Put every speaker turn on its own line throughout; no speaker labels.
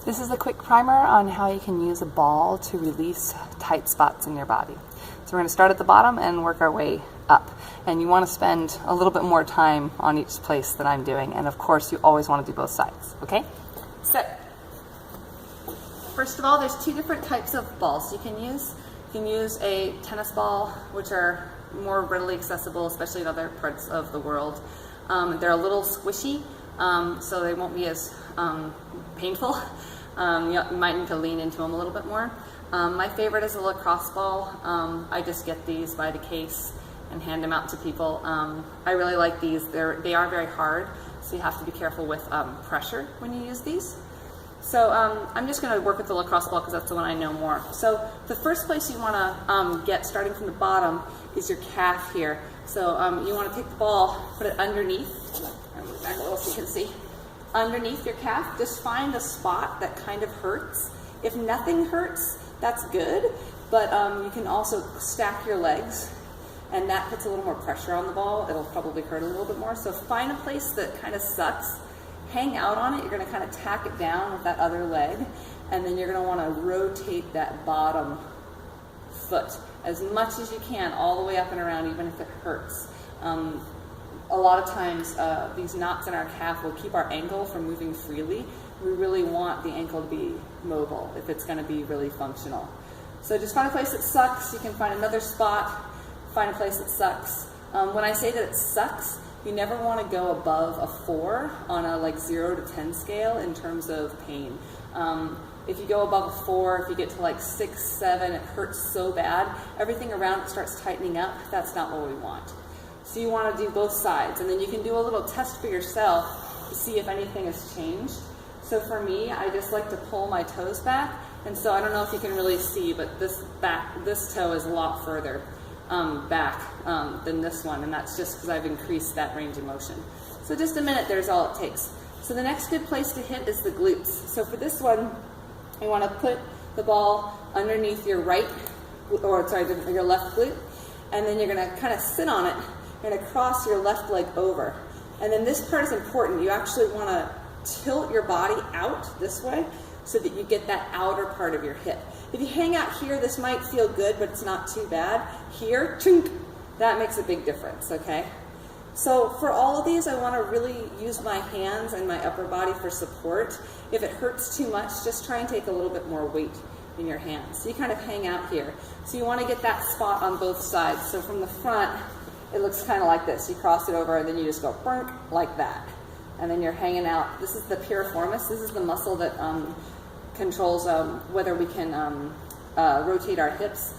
This is a quick primer on how you can use a ball to release tight spots in your body. So we're going to start at the bottom and work our way up. And you want to spend a little bit more time on each place than I'm doing. And of course, you always want to do both sides, okay? So, first of all, there's two different types of balls you can use. You can use a tennis ball, which are more readily accessible, especially in other parts of the world. They're a little squishy, so they won't be as painful. You might need to lean into them a little bit more. My favorite is a lacrosse ball. I just get these by the case and hand them out to people. I really like these. They are very hard, so you have to be careful with pressure when you use these. So I'm just going to work with the lacrosse ball because that's the one I know more. So the first place you want to get, starting from the bottom, is your calf here. So you want to take the ball, put it underneath. I'll move back a little so you can see. Underneath your calf, just find a spot that kind of hurts. If nothing hurts, that's good, but you can also stack your legs, and that puts a little more pressure on the ball. It'll probably hurt a little bit more. So find a place that kind of sucks, hang out on it. You're going to kind of tack it down with that other leg, and then you're going to want to rotate that bottom foot as much as you can, all the way up and around, even if it hurts. A lot of times these knots in our calf will keep our ankle from moving freely. We really want the ankle to be mobile if it's going to be really functional. So just find a place that sucks. You can find another spot, find a place that sucks. When I say that it sucks, you never want to go above a 4 on a like 0 to 10 scale in terms of pain. If you go above a 4, if you get to like 6, 7, it hurts so bad, everything around it starts tightening up. That's not what we want. So you want to do both sides, and then you can do a little test for yourself to see if anything has changed. So for me, I just like to pull my toes back, and so I don't know if you can really see, but this toe is a lot further back than this one, and that's just because I've increased that range of motion. So just a minute, there's all it takes. So the next good place to hit is the glutes. So for this one, you want to put the ball underneath your your left glute, and then you're going to kind of sit on it. You're going to cross your left leg over. And then this part is important. You actually want to tilt your body out this way so that you get that outer part of your hip. If you hang out here, this might feel good, but it's not too bad. Here, chunk, that makes a big difference, okay? So for all of these, I want to really use my hands and my upper body for support. If it hurts too much, just try and take a little bit more weight in your hands. So you kind of hang out here. So you want to get that spot on both sides. So from the front, it looks kind of like this. You cross it over and then you just go burnt like that. And then you're hanging out. This is the piriformis. This is the muscle that controls whether we can rotate our hips,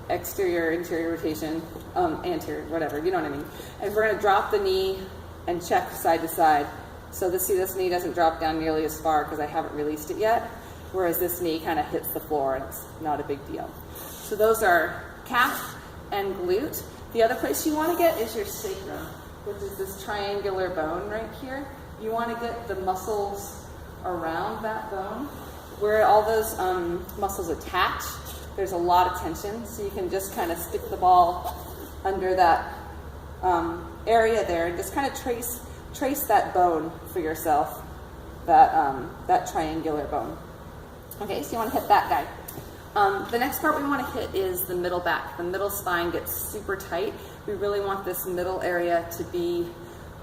exterior, interior rotation, anterior, whatever, you know what I mean. And we're going to drop the knee and check side to side. So this knee doesn't drop down nearly as far because I haven't released it yet, whereas this knee kind of hits the floor and it's not a big deal. So those are calf and glute. The other place you want to get is your sacrum, which is this triangular bone right here. You want to get the muscles around that bone where all those muscles attach. There's a lot of tension, so you can just kind of stick the ball under that area there and just kind of trace that bone for yourself, that triangular bone. Okay, so you want to hit that guy. The next part we want to hit is the middle back. The middle spine gets super tight. We really want this middle area to be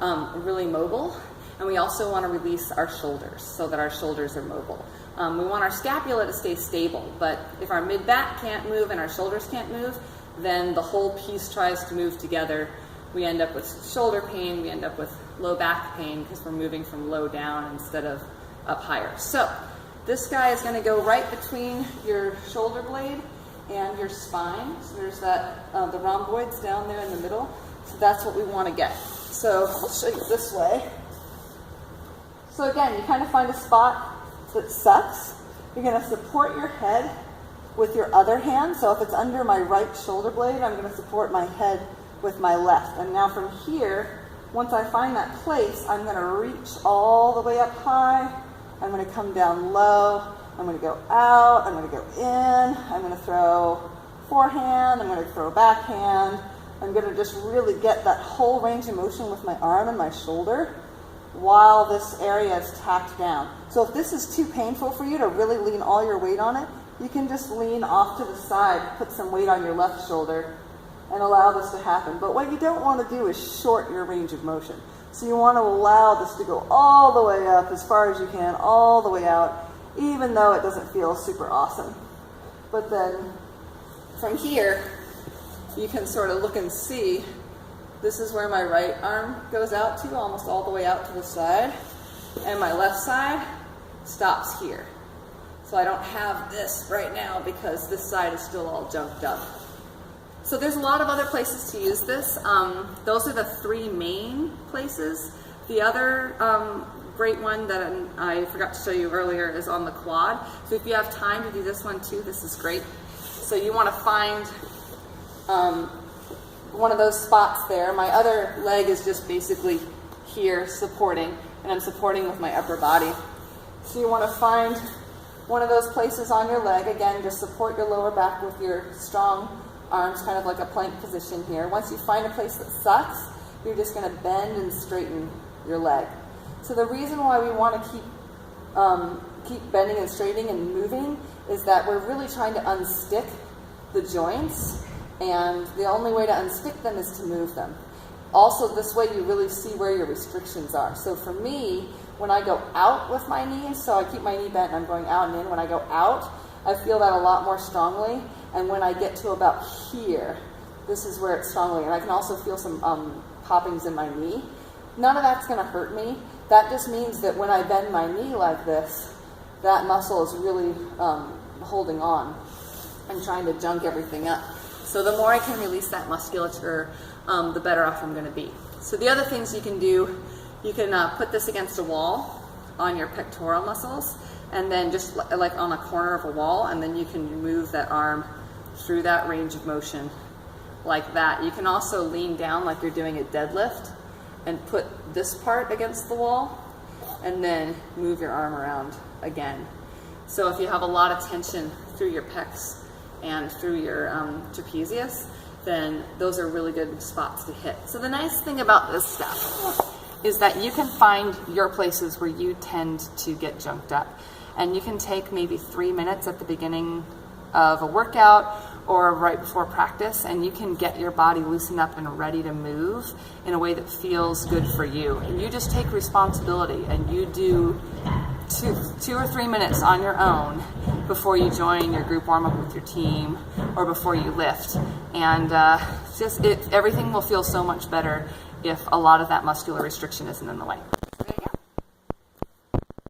really mobile, and we also want to release our shoulders so that our shoulders are mobile. We want our scapula to stay stable, but if our mid-back can't move and our shoulders can't move, then the whole piece tries to move together. We end up with shoulder pain, we end up with low back pain because we're moving from low down instead of up higher. So this guy is going to go right between your shoulder blade and your spine. So there's that, the rhomboids down there in the middle. So that's what we want to get. So I'll show you this way. So again, you kind of find a spot that sucks. You're going to support your head with your other hand. So if it's under my right shoulder blade, I'm going to support my head with my left. And now from here, once I find that place, I'm going to reach all the way up high. I'm going to come down low. I'm going to go out. I'm going to go in. I'm going to throw forehand. I'm going to throw backhand. I'm going to just really get that whole range of motion with my arm and my shoulder.
while this area is tacked down. So if this is too painful for you to really lean all your weight on it, you can just lean off to the side, put some weight on your left shoulder, and allow this to happen. But what you don't want to do is short your range of motion. So you want to allow this to go all the way up as far as you can, all the way out, even though it doesn't feel super awesome. But then from here, you can sort of look and see, this is where my right arm goes out to, almost all the way out to the side, and my left side stops here. So I don't have this right now because this side is still all junked up. So there's a lot of other places to use this. Those are the three main places. The other great one that I forgot to show you earlier is on the quad. So if you have time to do this one too, this is great. So you want to find one of those spots there. My other leg is just basically here supporting, and I'm supporting with my upper body. So you want to find one of those places on your leg. Again, just support your lower back with your strong arms, kind of like a plank position here. Once you find a place that sucks, you're just going to bend and straighten your leg. So the reason why we want to keep bending and straightening and moving is that we're really trying to unstick the joints, and the only way to unstick them is to move them. Also, this way you really see where your restrictions are. So for me, when I go out with my knees, so I keep my knee bent and I'm going out and in, when I go out, I feel that a lot more strongly. And when I get to about here, this is where it's strongly. And I can also feel some poppings in my knee. None of that's going to hurt me. That just means that when I bend my knee like this, that muscle is really holding on and trying to junk everything up. So the more I can release that musculature, the better off I'm going to be. So the other things you can do, you can put this against a wall on your pectoral muscles, and then just like on a corner of a wall, and then you can move that arm through that range of motion like that. You can also lean down like you're doing a deadlift and put this part against the wall and then move your arm around again. So if you have a lot of tension through your pecs and through your trapezius, then those are really good spots to hit. So the nice thing about this stuff is that you can find your places where you tend to get junked up. And you can take maybe 3 minutes at the beginning of a workout or right before practice, and you can get your body loosened up and ready to move in a way that feels good for you. And you just take responsibility and you do two or 3 minutes on your own before you join your group warm-up with your team or before you lift. And everything will feel so much better if a lot of that muscular restriction isn't in the way.